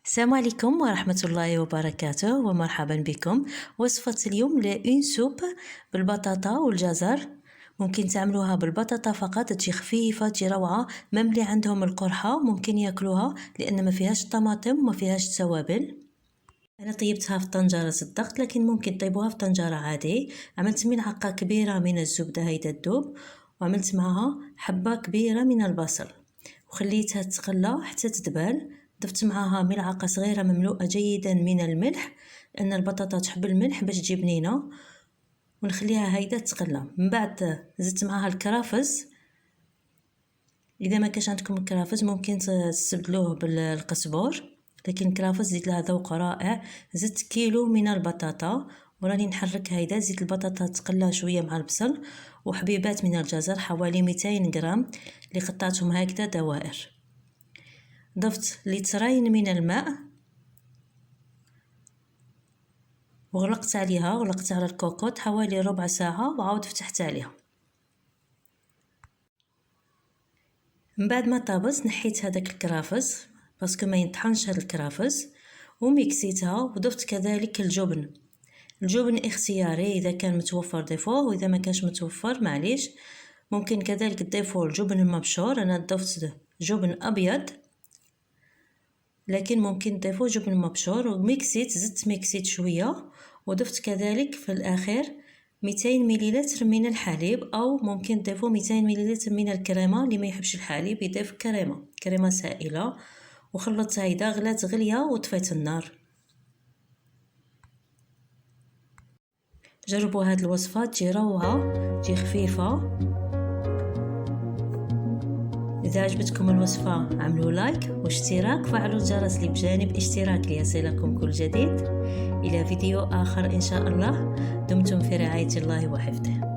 السلام عليكم ورحمة الله وبركاته ومرحبا بكم. وصفة اليوم لأون سوب بالبطاطا والجزر. ممكن تعملوها بالبطاطا فقط، تجي خفيفة تجي روعة. مملي عندهم القرحة ممكن ياكلوها لأن ما فيهاش طماطم وما فيهاش توابل. أنا طيبتها في طنجرة الضغط، لكن ممكن طيبوها في طنجرة عادي. عملت ملعقة كبيرة من الزبدة هيدا الدوب، وعملت معها حبة كبيرة من البصل وخليتها تغلى حتى تدبل. ضفت معها ملعقة صغيرة مملوءة جيدا من الملح، لأن البطاطا تحب الملح باش تجي بنينة، ونخليها هيدا تغلى. من بعد زدت معها الكرافس. إذا ما كانش عندكم الكرافس ممكن تستبدلوه بالقزبور، لكن الكرافس زيد لها ذوق رائع. زدت كيلو من البطاطا وراني نحرك هيدا. زيت البطاطا تقلى شوية مع البصل، وحبيبات من الجزر حوالي 200 غرام اللي قطعتهم هكذا دوائر. ضفت لترين من الماء وغلقت عليها، غلقت على الكوكوط حوالي ربع ساعة وعاود فتحت عليها. من بعد ما طابت نحيت هذاك الكرافس باسكو ما ينطحنش هذا الكرافس، وميكسيتها. وضفت كذلك الجبن اختياري، اذا كان متوفر ضيفوه، واذا ما كانش متوفر معليش. ممكن كذلك تضيفوا الجبن المبشور. انا ضفت جبن ابيض، لكن ممكن تضيفوا جبن مبشور. وميكسيت، زدت ميكسيت شويه، وضفت كذلك في الاخير 200 مليلتر من الحليب، او ممكن تضيفوا 200 مليلتر من الكريمه. اللي ما يحبش الحليب يضيف كريمه سائله. وخلطت هيدا، غلات غليه وطفيت النار. جربوا هاد الوصفه، تجي روعه، تجي خفيفه. إذا عجبتكم الوصفة عملوا لايك واشتراك، وفعلوا الجرس اللي بجانب اشتراك ليصلكم كل جديد. إلى فيديو آخر إن شاء الله. دمتم في رعاية الله وحفظه.